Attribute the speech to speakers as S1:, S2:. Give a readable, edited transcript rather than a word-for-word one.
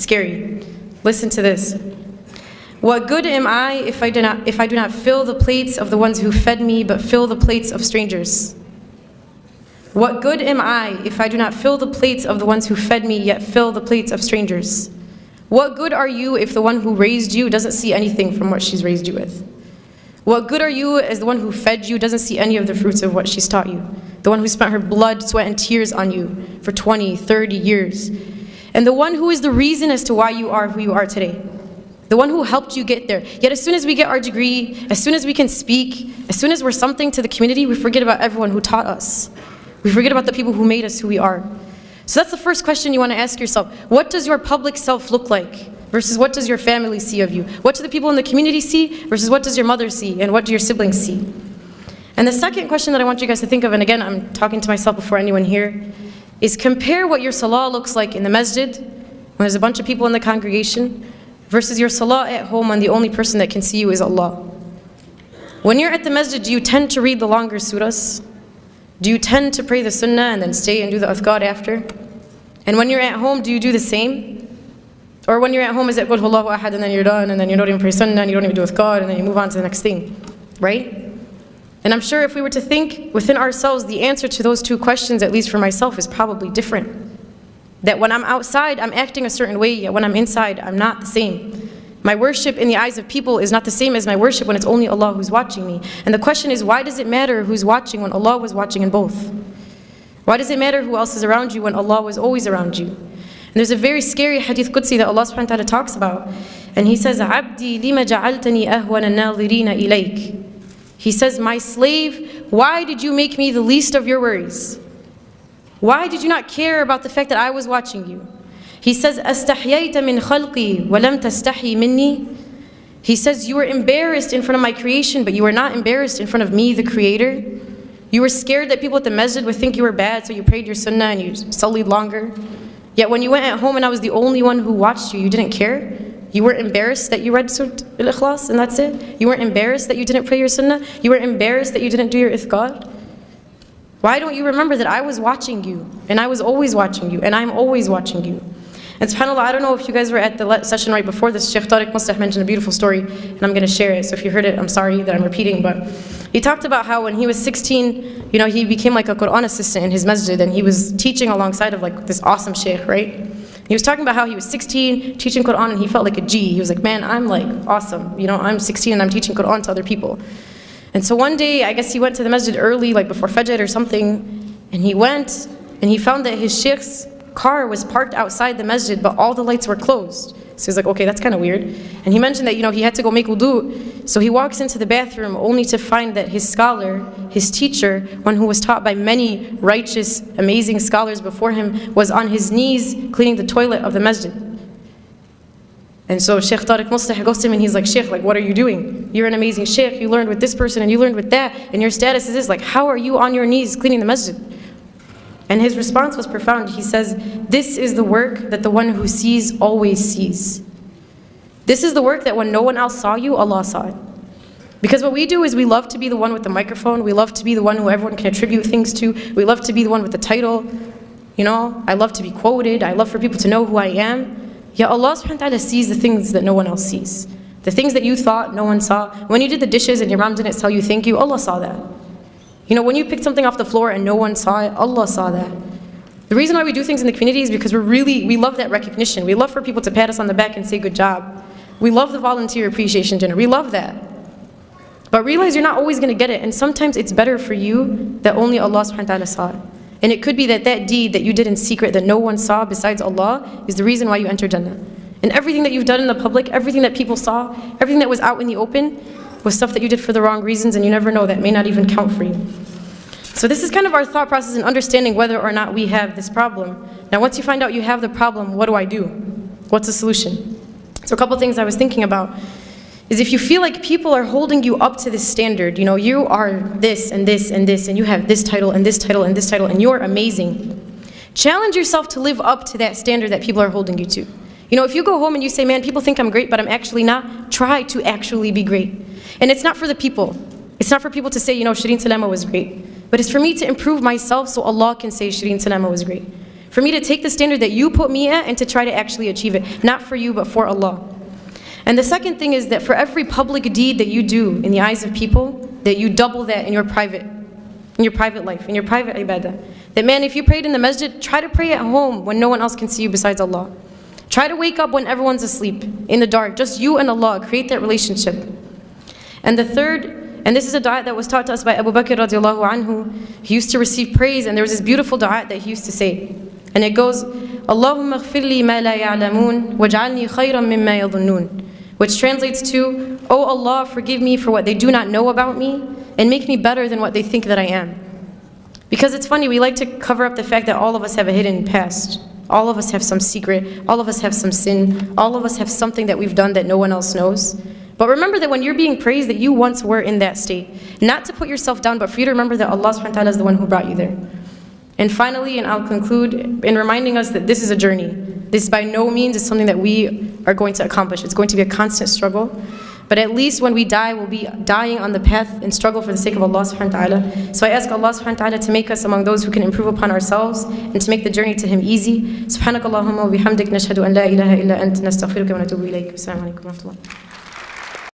S1: scary. Listen to this. What good am I if I do not fill the plates of the ones who fed me, but fill the plates of strangers? What good am I if I do not fill the plates of the ones who fed me, yet fill the plates of strangers? What good are you if the one who raised you doesn't see anything from what she's raised you with? What good are you as the one who fed you doesn't see any of the fruits of what she's taught you? The one who spent her blood, sweat, and tears on you for 20, 30 years. And the one who is the reason as to why you are who you are today. The one who helped you get there. Yet as soon as we get our degree, as soon as we can speak, as soon as we're something to the community, we forget about everyone who taught us. We forget about the people who made us who we are. So that's the first question you want to ask yourself. What does your public self look like versus what does your family see of you? What do the people in the community see versus what does your mother see and what do your siblings see? And the second question that I want you guys to think of, and again, I'm talking to myself before anyone here, is compare what your salah looks like in the masjid, when there's a bunch of people in the congregation, versus your salah at home when the only person that can see you is Allah. When you're at the masjid, do you tend to read the longer surahs? Do you tend to pray the sunnah and then stay and do the adhkar after? And when you're at home, do you do the same? Or when you're at home, is it Qul Huwallahu Ahad and then you're done and then you don't even pray sunnah and you don't even do adhkar and then you move on to the next thing, right? And I'm sure if we were to think within ourselves, the answer to those two questions, at least for myself, is probably different. That when I'm outside, I'm acting a certain way, yet when I'm inside, I'm not the same. My worship in the eyes of people is not the same as my worship when it's only Allah who's watching me. And the question is, why does it matter who's watching when Allah was watching in both? Why does it matter who else is around you when Allah was always around you? And there's a very scary hadith Qudsi that Allah subhanahu wa ta'ala talks about. And He says, عَبْدِي لِمَ جَعَلْتَنِي أَهْوَنَ النَّاظِرِينَ إِلَيْكَ. He says, my slave, why did you make me the least of your worries? Why did you not care about the fact that I was watching you? He says, أَسْتَحْيَيْتَ مِنْ خَلْقِي وَلَمْ تَسْتَحْيِ مِنِّي. He says, you were embarrassed in front of my creation, but you were not embarrassed in front of me, the Creator. You were scared that people at the masjid would think you were bad, so you prayed your sunnah and you sullied longer. Yet when you went at home and I was the only one who watched you, you didn't care. You weren't embarrassed that you read Surah Al-Ikhlas and that's it. You weren't embarrassed that you didn't pray your sunnah. You weren't embarrassed that you didn't do your ithqar. Why don't you remember that I was watching you, and I was always watching you, and I'm always watching you? And subhanAllah, I don't know if you guys were at the session right before this. Sheikh Tariq Mustah mentioned a beautiful story, and I'm going to share it. So if you heard it, I'm sorry that I'm repeating, but he talked about how when he was 16, he became like a Quran assistant in his masjid, and he was teaching alongside of like this awesome sheikh, right? He was talking about how he was 16, teaching Quran, and he felt like a G. He was like, man, I'm like awesome. I'm 16 and I'm teaching Quran to other people. And so one day, I guess he went to the masjid early, like before Fajr or something, and he went and he found that his sheikh's car was parked outside the masjid, but all the lights were closed. So he's like, okay, that's kind of weird. And he mentioned that, he had to go make wudu. So he walks into the bathroom only to find that his scholar, his teacher, one who was taught by many righteous, amazing scholars before him, was on his knees cleaning the toilet of the masjid. And so Sheikh Tariq Mustah goes to him and he's like, Sheikh, like, what are you doing? You're an amazing sheikh, you learned with this person and you learned with that, and your status is this, like, how are you on your knees cleaning the masjid? And his response was profound. He says, this is the work that the one who sees always sees. This is the work that when no one else saw you, Allah saw it. Because what we do is we love to be the one with the microphone, we love to be the one who everyone can attribute things to, we love to be the one with the title, I love to be quoted, I love for people to know who I am. Yet Allah subhanahu wa ta'ala sees the things that no one else sees. The things that you thought no one saw. When you did the dishes and your mom didn't tell you thank you, Allah saw that. When you picked something off the floor and no one saw it, Allah saw that. The reason why we do things in the community is because we love that recognition. We love for people to pat us on the back and say good job. We love the volunteer appreciation dinner. We love that. But realize you're not always going to get it, and sometimes it's better for you that only Allah subhanahu wa ta'ala saw it. And it could be that deed that you did in secret that no one saw besides Allah is the reason why you entered Jannah. And everything that you've done in the public, everything that people saw, everything that was out in the open, was stuff that you did for the wrong reasons, and you never know, that may not even count for you. So this is kind of our thought process in understanding whether or not we have this problem. Now once you find out you have the problem, what do I do? What's the solution? So a couple things I was thinking about is if you feel like people are holding you up to this standard, you are this and this and this, and you have this title and this title and this title, and you're amazing. Challenge yourself to live up to that standard that people are holding you to. If you go home and you say, man, people think I'm great, but I'm actually not, try to actually be great. And it's not for the people. It's not for people to say, Shireen Salama was great. But it's for me to improve myself so Allah can say Shireen Salama was great. For me to take the standard that you put me at and to try to actually achieve it. Not for you, but for Allah. And the second thing is that for every public deed that you do in the eyes of people, that you double that in your private life, in your private ibadah. That man, if you prayed in the masjid, try to pray at home when no one else can see you besides Allah. Try to wake up when everyone's asleep, in the dark, just you and Allah, create that relationship. And the third, and this is a dua that was taught to us by Abu Bakr radiallahu anhu. He used to receive praise, and there was this beautiful dua that he used to say. And it goes, Allahumma ghfir li ma la ya'lamun, waj'alni khayran mimma yadhunnun. Which translates to, Oh Allah, forgive me for what they do not know about me, and make me better than what they think that I am. Because it's funny, we like to cover up the fact that all of us have a hidden past. All of us have some secret, all of us have some sin, all of us have something that we've done that no one else knows. But remember that when you're being praised, that you once were in that state. Not to put yourself down, but for you to remember that Allah subhanahu wa ta'ala is the one who brought you there. And finally, and I'll conclude in reminding us that this is a journey. This by no means is something that we are going to accomplish. It's going to be a constant struggle. But at least when we die, we'll be dying on the path and struggle for the sake of Allah subhanahu wa ta'ala. So I ask Allah subhanahu wa ta'ala to make us among those who can improve upon ourselves and to make the journey to Him easy. Subhanakallahumma wa bihamdik nashhadu an la ilaha illa anta nastaghfiruka wa natubu ilayk. Assalamu alaikum wa rahmatullah.